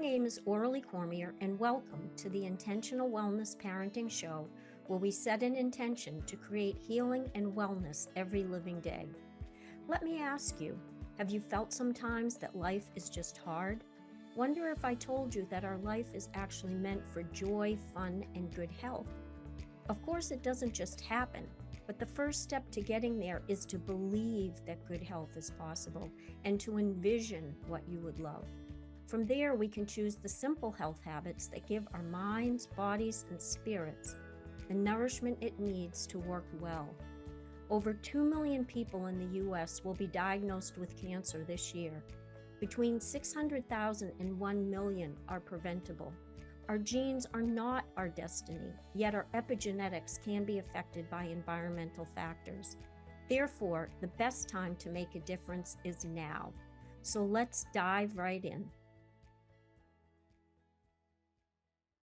name is Aurelie Cormier, and welcome to the Intentional Wellness Parenting Show, where we set an intention to create healing and wellness every living day. Let me ask you, have you felt sometimes that life is just hard? Wonder if I told you that our life is actually meant for joy, fun, and good health. Of course, it doesn't just happen, but the first step to getting there is to believe that good health is possible and to envision what you would love. From there, we can choose the simple health habits that give our minds, bodies, and spirits the nourishment it needs to work well. Over 2 million people in the U.S. will be diagnosed with cancer this year. Between 600,000 and 1 million are preventable. Our genes are not our destiny, yet our epigenetics can be affected by environmental factors. Therefore, the best time to make a difference is now. So let's dive right in.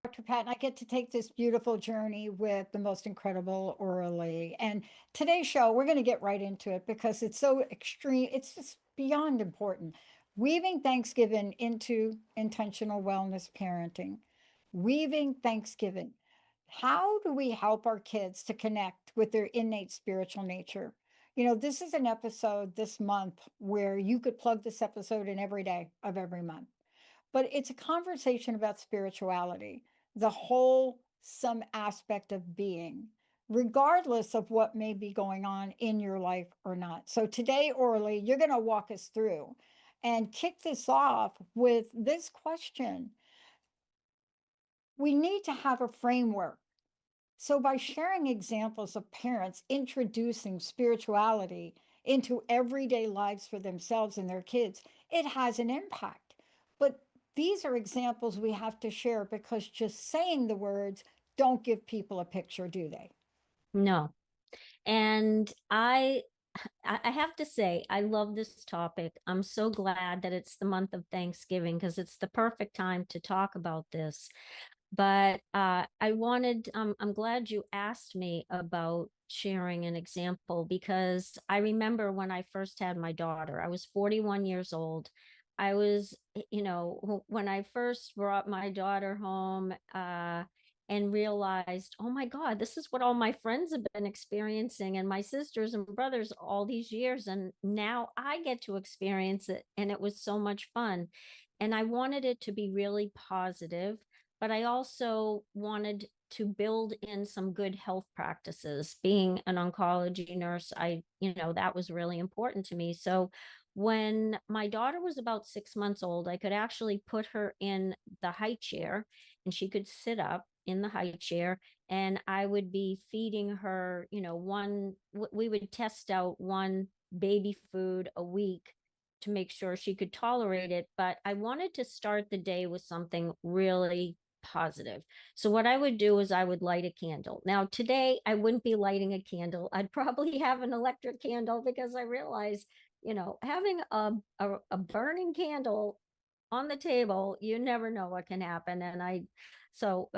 Dr. Pat, and I get to take this beautiful journey with the most incredible Aurelie. And today's show, we're going to get right into it because it's so extreme. It's just beyond important. Weaving Thanksgiving into intentional wellness parenting. Weaving Thanksgiving. How do we help our kids to connect with their innate spiritual nature? You know, this is an episode this month where you could plug this episode in every day of every month, but it's a conversation about spirituality, the whole some aspect of being, regardless of what may be going on in your life or not. So today, Aurelie, you're going to walk us through and kick this off with this question. We need to have a framework. So by sharing examples of parents introducing spirituality into everyday lives for themselves and their kids, it has an impact. But these are examples we have to share because just saying the words don't give people a picture, do they? No. And I have to say, I love this topic. I'm so glad that it's the month of Thanksgiving because it's the perfect time to talk about this. But I'm glad you asked me about sharing an example because I remember when I first had my daughter, I was 41 years old. I was, when I first brought my daughter home, and realized, oh my God, this is what all my friends have been experiencing and my sisters and brothers all these years. And now I get to experience it. And it was so much fun. And I wanted it to be really positive, but I also wanted to build in some good health practices. Being an oncology nurse, that was really important to me. So when my daughter was about 6 months old, I could actually put her in the high chair and she could sit up in the high chair, and I would be feeding her, we would test out one baby food a week to make sure she could tolerate it. But I wanted to start the day with something really positive. So what I would do is I would light a candle. Now today I wouldn't be lighting a candle. I'd probably have an electric candle because I realize, having a burning candle on the table, you never know what can happen. So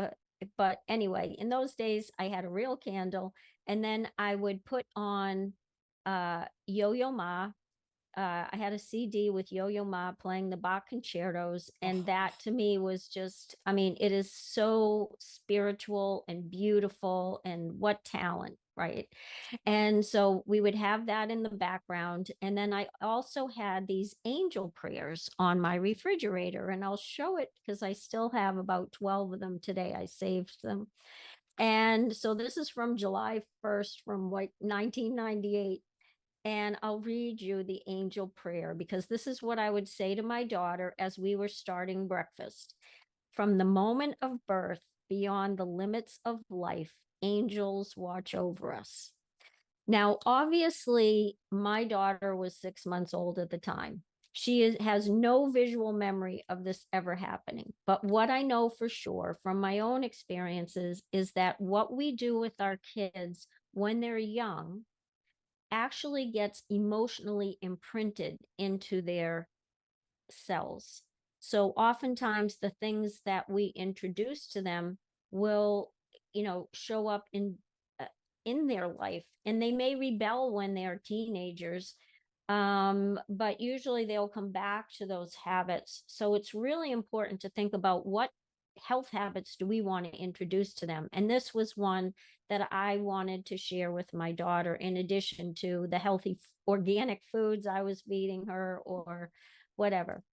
but anyway, in those days I had a real candle, and then I would put on Yo-Yo Ma. I had a CD with Yo-Yo Ma playing the Bach concertos, and that to me was just, I mean, it is so spiritual and beautiful, and what talent, right? And so we would have that in the background. And then I also had these angel prayers on my refrigerator, and I'll show it because I still have about 12 of them today. I saved them. And so this is from July 1st from 1998. And I'll read you the angel prayer because this is what I would say to my daughter as we were starting breakfast. From the moment of birth, beyond the limits of life, angels watch over us. Now, obviously, my daughter was 6 months old at the time. Has no visual memory of this ever happening. But what I know for sure from my own experiences is that what we do with our kids when they're young actually gets emotionally imprinted into their cells. So oftentimes the things that we introduce to them will, show up in their life, and they may rebel when they're teenagers, But usually they'll come back to those habits. So it's really important to think about what health habits do we want to introduce to them. And this was one that I wanted to share with my daughter, in addition to the healthy organic foods I was feeding her or whatever.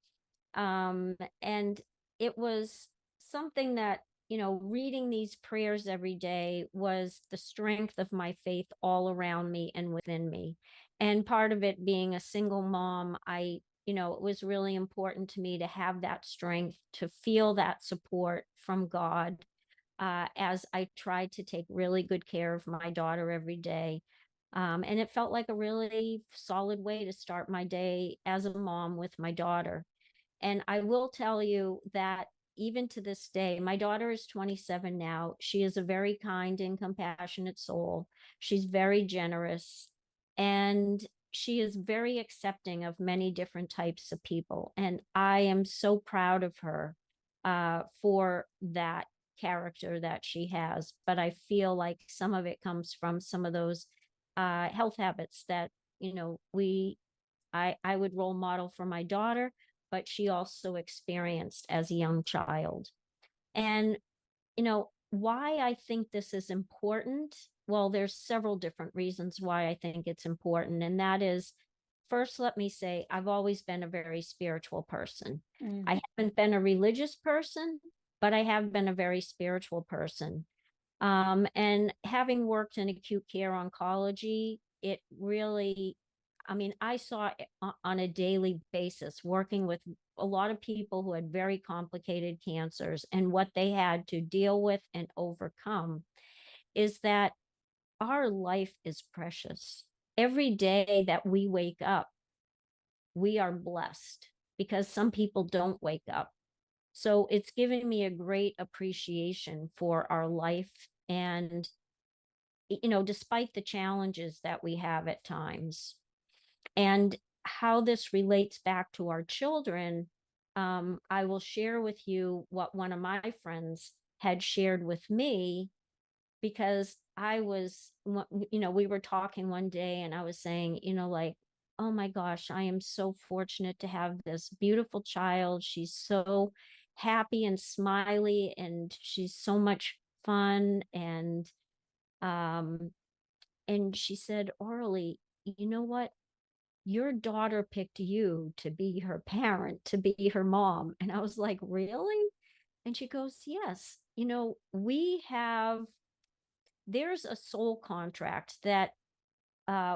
And it was something that, reading these prayers every day was the strength of my faith all around me and within me. And part of it being a single mom, it was really important to me to have that strength, to feel that support from God, as I tried to take really good care of my daughter every day. And it felt like a really solid way to start my day as a mom with my daughter. And I will tell you that even to this day, my daughter is 27 now. She is a very kind and compassionate soul. She's very generous, and she is very accepting of many different types of people. And I am so proud of her, for that character that she has. But I feel like some of it comes from some of those health habits that, I would role model for my daughter, but she also experienced as a young child. And, why I think this is important, well, there's several different reasons why I think it's important. And that is, first, let me say, I've always been a very spiritual person. Mm. I haven't been a religious person, but I have been a very spiritual person. And having worked in acute care oncology, it really, I mean, I saw it on a daily basis, working with a lot of people who had very complicated cancers, and what they had to deal with and overcome is that our life is precious. Every day that we wake up, we are blessed, because some people don't wake up. So it's given me a great appreciation for our life. And, despite the challenges that we have at times, and how this relates back to our children, I will share with you what one of my friends had shared with me, because we were talking one day and I was saying, like, oh my gosh, I am so fortunate to have this beautiful child. She's so happy and smiley, and she's so much fun. Um, and she said, Aurelie, you know what? Your daughter picked you to be her parent, to be her mom. And I was like, really? And she goes, yes. There's a soul contract that,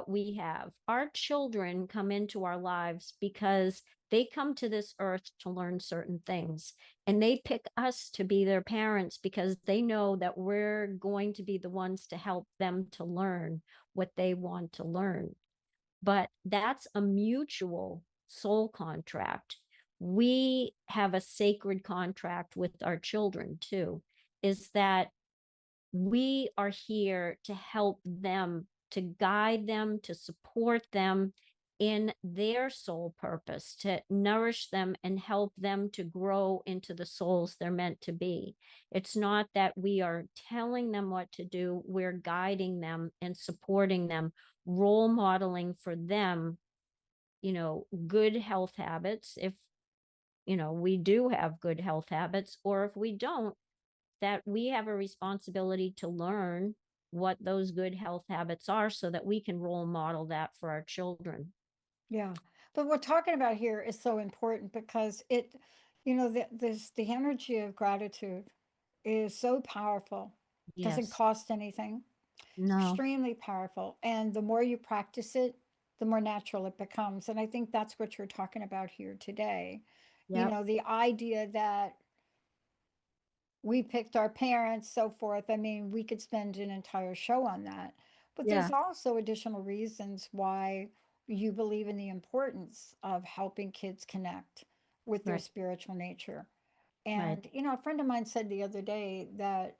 we have. Our children come into our lives because they come to this earth to learn certain things. And they pick us to be their parents because they know that we're going to be the ones to help them to learn what they want to learn. But that's a mutual soul contract. We have a sacred contract with our children too, is that we are here to help them, to guide them, to support them in their soul purpose, to nourish them and help them to grow into the souls they're meant to be. It's not that we are telling them what to do, we're guiding them and supporting them, role modeling for them, good health habits. If, we do have good health habits, or if we don't, that we have a responsibility to learn what those good health habits are so that we can role model that for our children. Yeah. But what we're talking about here is so important because the energy of gratitude is so powerful. Doesn't Yes. cost anything. No. Extremely powerful. And the more you practice it, the more natural it becomes. And I think that's what you're talking about here today. Yep. The idea that we picked our parents, so forth. I mean, we could spend an entire show on that. But there's Yeah. also additional reasons why you believe in the importance of helping kids connect with their Right. spiritual nature. Right. And, a friend of mine said the other day that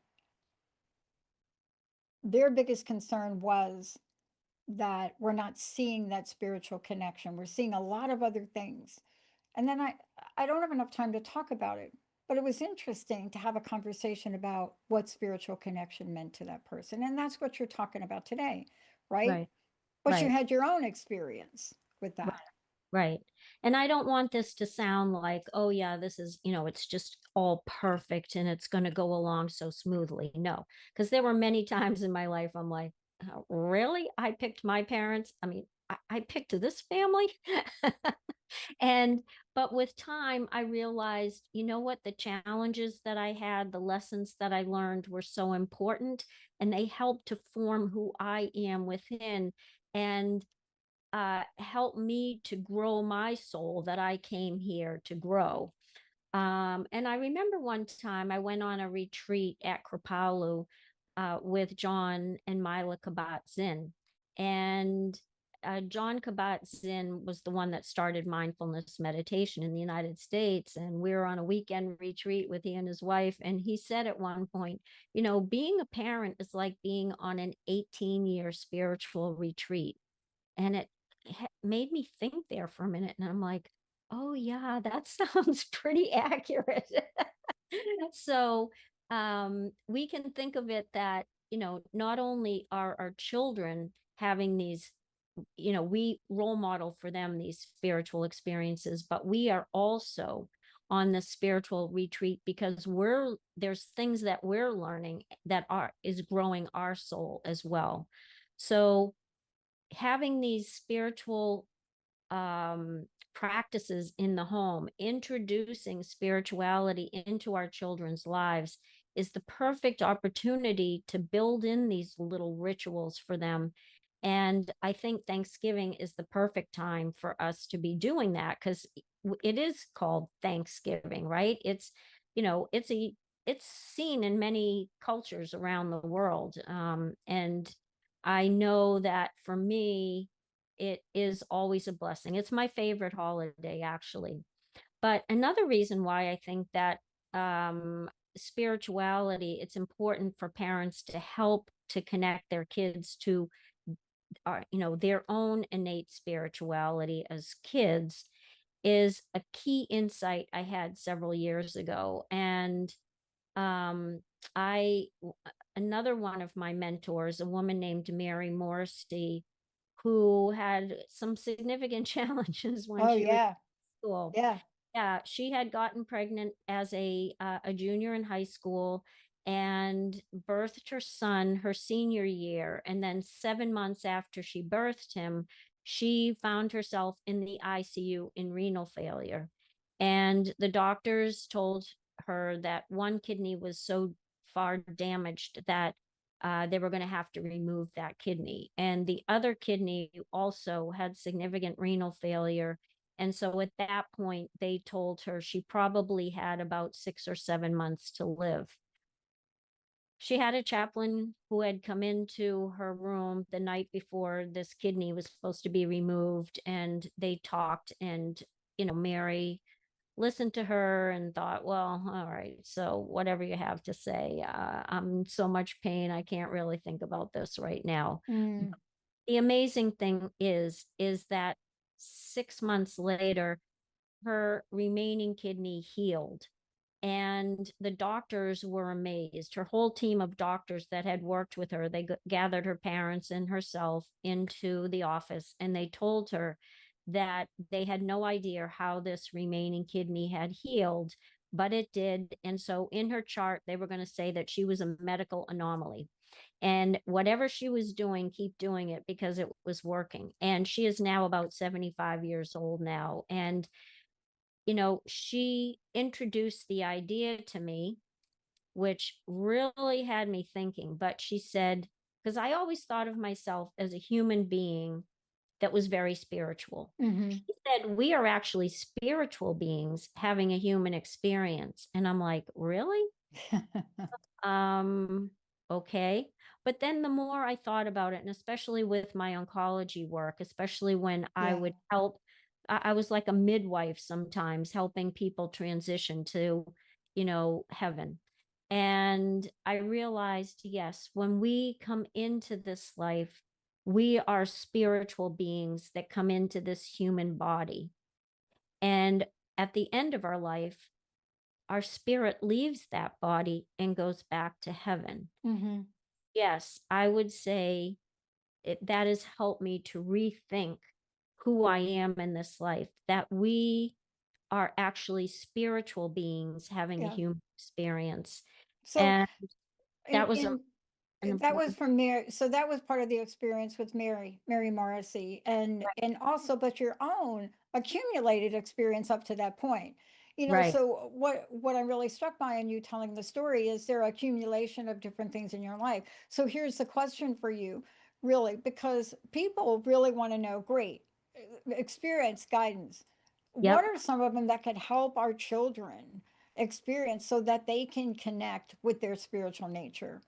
their biggest concern was that we're not seeing that spiritual connection. We're seeing a lot of other things. And then I don't have enough time to talk about it, but it was interesting to have a conversation about what spiritual connection meant to that person. And that's what you're talking about today, right? Right. But you Right. had your own experience. with that. Right. And I don't want this to sound like, oh, yeah, this is, it's just all perfect and it's going to go along so smoothly. No, because there were many times in my life I'm like, "Oh, really? I picked my parents. I mean, I picked this family." And, but with time, I realized, you know what? The challenges that I had, the lessons that I learned were so important and they helped to form who I am within. And help me to grow my soul that I came here to grow. And I remember one time I went on a retreat at Kripalu with John and Mila Kabat-Zinn. And John Kabat-Zinn was the one that started mindfulness meditation in the United States. And we were on a weekend retreat with he and his wife. And he said at one point, being a parent is like being on an 18-year spiritual retreat. And it made me think there for a minute. And I'm like, oh, yeah, that sounds pretty accurate. So we can think of it that, not only are our children having these, we role model for them these spiritual experiences, but we are also on the spiritual retreat because there's things that we're learning that is growing our soul as well. So having these spiritual practices in the home, introducing spirituality into our children's lives is the perfect opportunity to build in these little rituals for them. And I think Thanksgiving is the perfect time for us to be doing that because it is called Thanksgiving, right? It's seen in many cultures around the world. And I know that for me, it is always a blessing. It's my favorite holiday, actually. But another reason why I think that spirituality, it's important for parents to help to connect their kids to, their own innate spirituality as kids is a key insight I had several years ago. And um, I, another one of my mentors, a woman named Mary Morrissey, who had some significant challenges when Oh she was yeah. in school. Yeah. Yeah, she had gotten pregnant as a junior in high school and birthed her son her senior year. And then 7 months after she birthed him, she found herself in the ICU in renal failure. And the doctors told her that one kidney was so far damaged that they were going to have to remove that kidney. And the other kidney also had significant renal failure. And so at that point, they told her she probably had about 6 or 7 months to live. She had a chaplain who had come into her room the night before this kidney was supposed to be removed. And they talked, and, Mary listened to her and thought, well, all right, so whatever you have to say, I'm in so much pain. I can't really think about this right now. Mm. The amazing thing is that 6 months later, her remaining kidney healed. And the doctors were amazed. Her whole team of doctors that had worked with her, they gathered her parents and herself into the office and they told her that they had no idea how this remaining kidney had healed, but it did. And so in her chart, they were going to say that she was a medical anomaly. And whatever she was doing, keep doing it because it was working. And she is now about 75 years old now. And she introduced the idea to me, which really had me thinking. But she said, because I always thought of myself as a human being that was very spiritual. Hmm. She said, we are actually spiritual beings having a human experience. And I'm like, really? Um, okay. But then the more I thought about it, and especially with my oncology work, especially when I Yeah. would help, I was like a midwife sometimes helping people transition to, heaven. And I realized, yes, when we come into this life, we are spiritual beings that come into this human body. And at the end of our life, our spirit leaves that body and goes back to heaven. Hmm. Yes, I would say that has helped me to rethink who I am in this life, that we are actually spiritual beings having a Yeah. human experience. So And that was in an that was important. from Mary. So that was part of the experience with Mary Morrissey, and also, but your own accumulated experience up to that point. Right. So what I'm really struck by in you telling the story is there accumulation of different things in your life. So here's the question for you, really, because people really want to know, great, experience guidance. What Yep. are some of them that could help our children experience so that they can connect with their spiritual nature?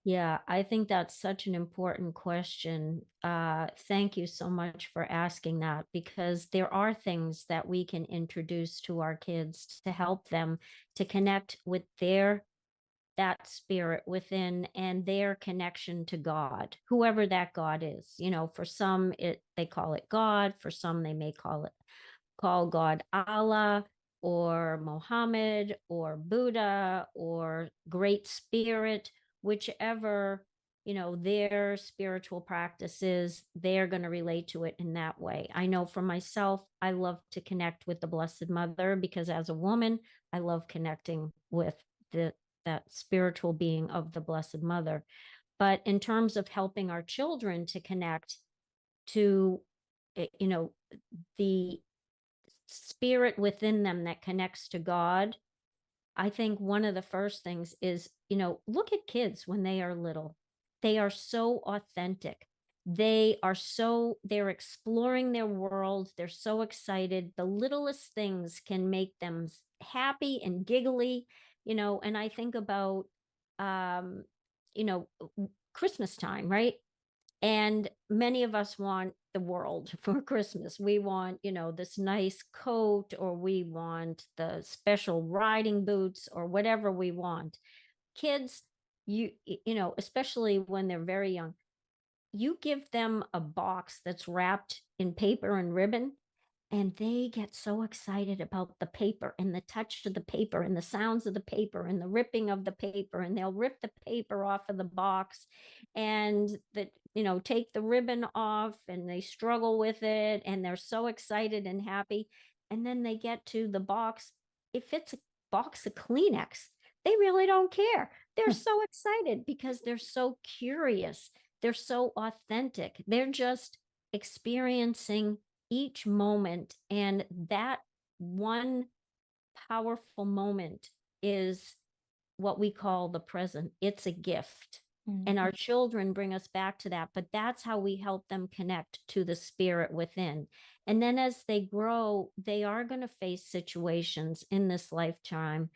Yeah, I think that's such an important question. Thank you so much for asking that, because there are things that we can introduce to our kids to help them to connect with that spirit within and their connection to God, whoever that God is. For some they call it God, for some they may call God Allah or Mohammed or Buddha or Great Spirit, whichever, their spiritual practices, they're going to relate to it in that way. I know for myself, I love to connect with the Blessed Mother because as a woman, I love connecting with that spiritual being of the Blessed Mother. But in terms of helping our children to connect to, the spirit within them that connects to God, I think one of the first things is, look at kids when they are little. They are so authentic. They're exploring their world. They're so excited. The littlest things can make them happy and giggly, and I think about, um, you know, Christmas time, right? And many of us want the world for Christmas. We want, this nice coat, or we want the special riding boots, or whatever we want. Kids, especially when they're very young, you give them a box that's wrapped in paper and ribbon, and they get so excited about the paper and the touch of the paper and the sounds of the paper and the ripping of the paper, and they'll rip the paper off of the box and take the ribbon off, and they struggle with it, and they're so excited and happy. And then they get to the box. If it's a box of Kleenex, they really don't care. They're so excited because they're so curious. They're so authentic. They're just experiencing each moment. And that one powerful moment is what we call the present. It's a gift. Mm. And our children bring us back to that. But that's how we help them connect to the spirit within. And then as they grow, they are going to face situations in this lifetime,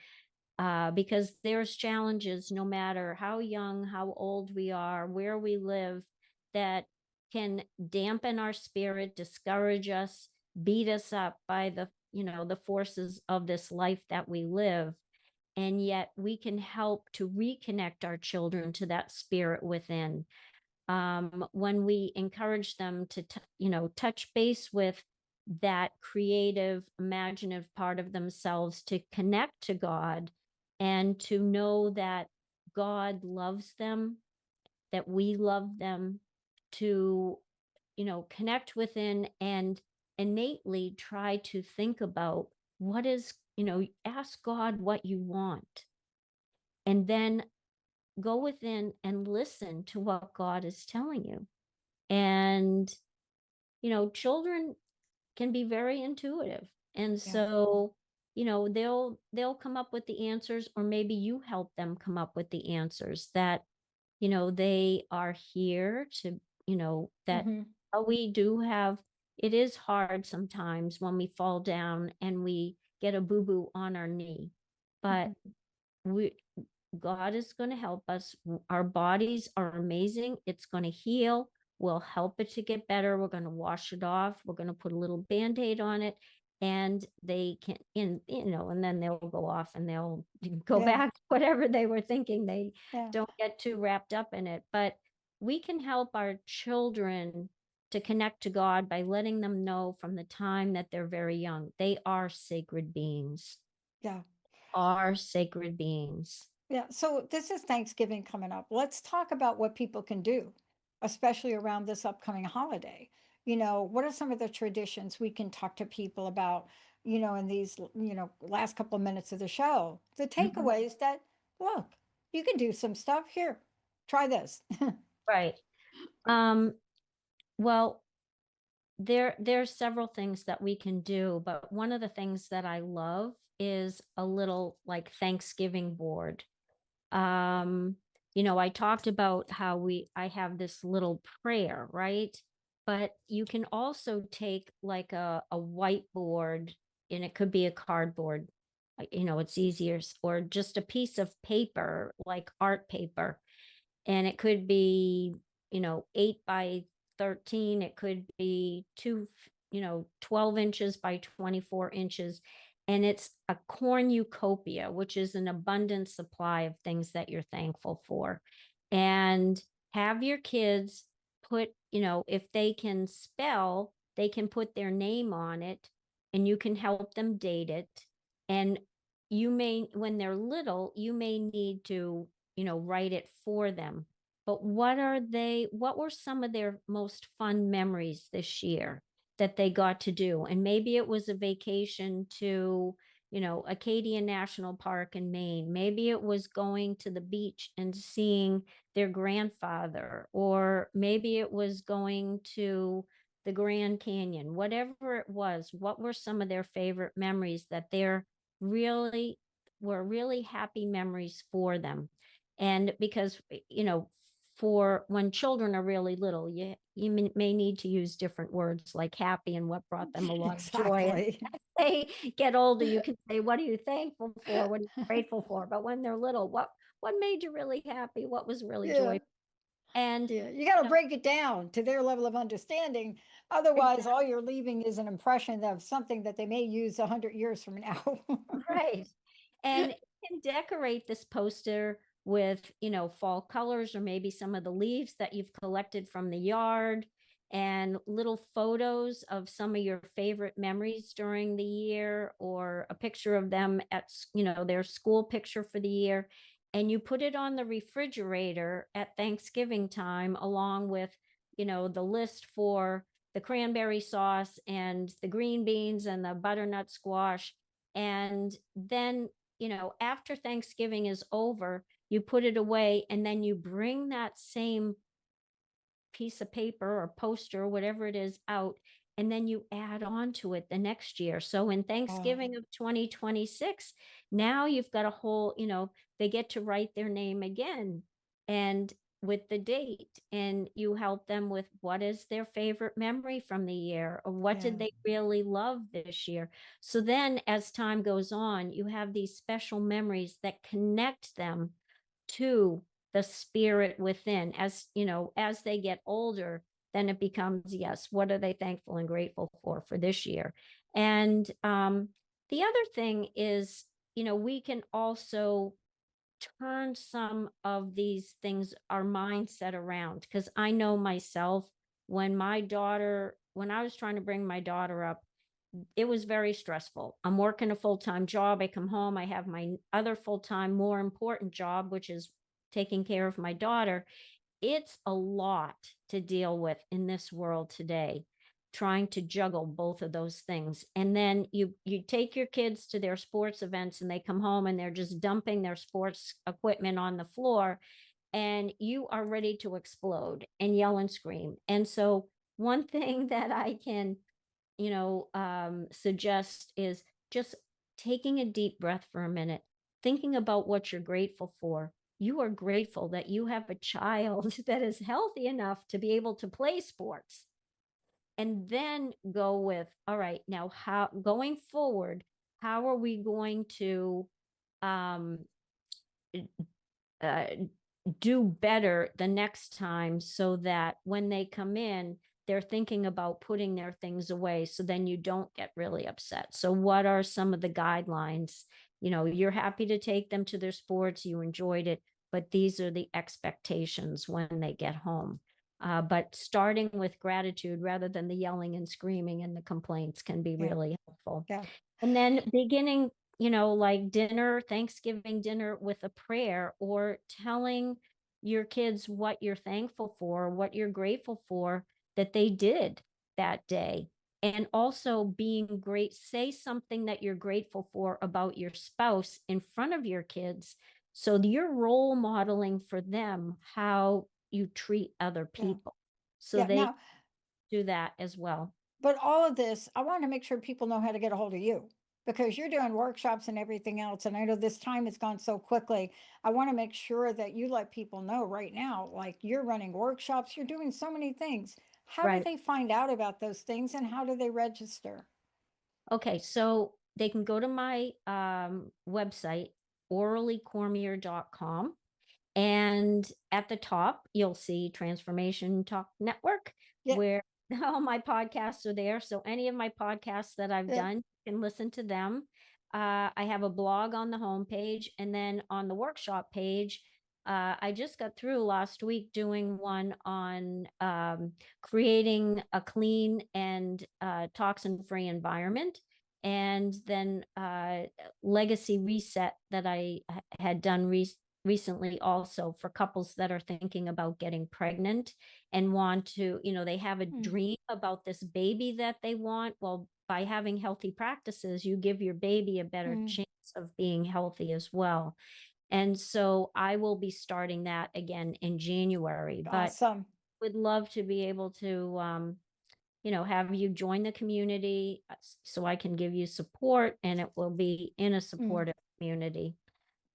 because there's challenges no matter how young, how old we are, where we live, that can dampen our spirit, discourage us, beat us up by the forces of this life that we live. And yet we can help to reconnect our children to that spirit within, when we encourage them to touch base with that creative, imaginative part of themselves, to connect to God and to know that God loves them, that we love them, to connect within and innately try to think about what is, ask God what you want, and then go within and listen to what God is telling you. And, children can be very intuitive. And Yeah. so, they'll come up with the answers, or maybe you help them come up with the answers that, they are here to, that Hmm. we do have. It is hard sometimes when we fall down and we get a boo-boo on our knee, but Hmm. we God is going to help us. Our bodies are amazing. It's going to heal. We'll help it to get better. We're going to wash it off. We're going to put a little band-aid on it, and they can, and then they'll go off and they'll go Yeah. back to whatever they were thinking. They Yeah. don't get too wrapped up in it. But we can help our children to connect to God by letting them know from the time that they're very young. They are sacred beings, Yeah. are sacred beings. Yeah. So this is Thanksgiving coming up. Let's talk about what people can do, especially around this upcoming holiday. what are some of the traditions we can talk to people about, in these, last couple of minutes of the show? The Mhm. takeaways that, look, you can do some stuff here. Try this. Right. Um, well, there's several things that we can do, but one of the things that I love is a little like Thanksgiving board. Um, I talked about how I have this little prayer, right? But you can also take like a whiteboard, and it could be a cardboard, it's easier, or just a piece of paper, like art paper, and it could be 8 by 13, it could be 12 inches by 24 inches, and it's a cornucopia, which is an abundant supply of things that you're thankful for. And have your kids put, if they can spell, they can put their name on it, and you can help them date it. And you may, when they're little, you may need to write it for them. But what were some of their most fun memories this year that they got to do? And maybe it was a vacation to, Acadia National Park in Maine. Maybe it was going to the beach and seeing their grandfather, or maybe it was going to the Grand Canyon. Whatever it was, what were some of their favorite memories that really were really happy memories for them? And because, for when children are really little, you may need to use different words like happy and what brought them a lot of joy. And Exactly. as they get older, you can say, what are you thankful for? What are you grateful for? But when they're little, what made you really happy? What was really Yeah. joyful? And Yeah. You got you to know, break it down to their level of understanding. Otherwise, all you're leaving is an impression of something that they may use 100 years from now. right. And you can decorate this poster with, fall colors, or maybe some of the leaves that you've collected from the yard, and little photos of some of your favorite memories during the year, or a picture of them at, their school picture for the year. And you put it on the refrigerator at Thanksgiving time, along with, the list for the cranberry sauce and the green beans and the butternut squash. And then, after Thanksgiving is over, you put it away, and then you bring that same piece of paper or poster or whatever it is out, and then you add on to it the next year. So in Oh, Thanksgiving of 2026, now you've got a whole, they get to write their name again, and with the date, and you help them with what is their favorite memory from the year, or what did yeah. they really love this year. So then as time goes on, you have these special memories that connect them to the spirit within. As as they get older, then it becomes, yes, what are they thankful and grateful for this year? And the other thing is, we can also turn some of these things, our mindset, around, because I know myself, when I was trying to bring my daughter up, it was very stressful. I'm working a full-time job. I come home, I have my other full-time, more important job, which is taking care of my daughter. It's a lot to deal with in this world today, trying to juggle both of those things. And then you take your kids to their sports events, and they come home and they're just dumping their sports equipment on the floor, and you are ready to explode and yell and scream. And so one thing that I can suggest is just taking a deep breath for a minute, thinking about what you're grateful for. You are grateful that you have a child that is healthy enough to be able to play sports. And then go with, all right, now how, going forward, how are we going to um, uh, do better the next time, so that when they come in, they're thinking about putting their things away, so then you don't get really upset. So what are some of the guidelines? You're happy to take them to their sports, you enjoyed it, but these are the expectations when they get home. But starting with gratitude rather than the yelling and screaming and the complaints can be Yeah. really helpful. Yeah. And then beginning, like dinner, Thanksgiving dinner, with a prayer, or telling your kids what you're thankful for, what you're grateful for that they did. that day. And also being great, say something that you're grateful for about your spouse in front of your kids. So you're role modeling for them how you treat other Yeah. people. So Yeah. they Now, do that as well. but all of this, I want to make sure people know how to get a hold of you because you're doing workshops and everything else. And I know this time has gone so quickly. I want to make sure that you let people know right now, like you're running workshops, you're doing so many things. How do Right. they find out about those things and how do they register? Okay, so they can go to my website, aureliecormier.com. And at the top, you'll see Transformation Talk Network, Yeah. where all my podcasts are there. So any of my podcasts that I've Yeah. done, you can listen to them. I have a blog on the homepage, and then on the workshop page, I just got through last week doing one on creating a clean and toxin-free environment, and then legacy reset that I had done recently also for couples that are thinking about getting pregnant and want to, they have a Mm, dream about this baby that they want. Well, by having healthy practices, you give your baby a better mm. chance of being healthy as well. And so I will be starting that again in January, but Awesome. would love to be able to, have you join the community so I can give you support, and it will be in a Mm. supportive community.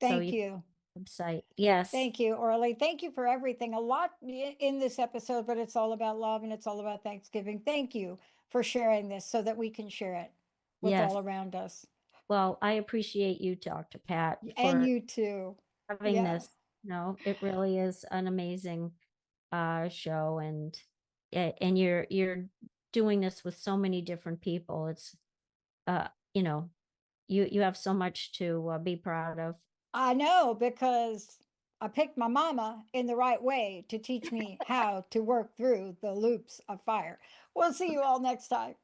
So Thank you you. website. Yes. Thank you, Aurelie. Thank you for everything. A lot in this episode, but it's all about love and it's all about Thanksgiving. Thank you for sharing this so that we can share it with Yes. all around us. Well, I appreciate you, Dr. Pat, And for you too. having Yes. this. No, it really is an amazing show, and you're doing this with so many different people. It's uh you know, you have so much to be proud of. I know because I picked my mama in the right way to teach me how to work through the loops of fire. We'll see you all next time.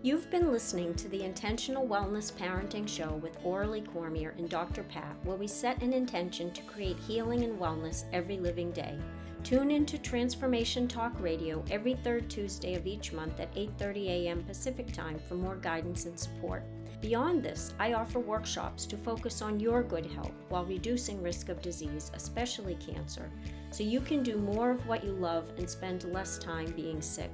You've been listening to the Intentional Wellness Parenting Show with Aurelie Cormier and Dr. Pat, where we set an intention to create healing and wellness every living day. Tune into Transformation Talk Radio every third Tuesday of each month at 8:30 a.m. Pacific Time for more guidance and support. Beyond this, I offer workshops to focus on your good health while reducing risk of disease, especially cancer, so you can do more of what you love and spend less time being sick.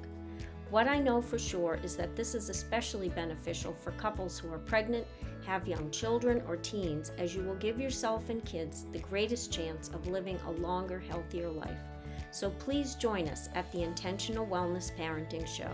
What I know for sure is that this is especially beneficial for couples who are pregnant, have young children, or teens, as you will give yourself and kids the greatest chance of living a longer, healthier life. So please join us at the Intentional Wellness Parenting Show.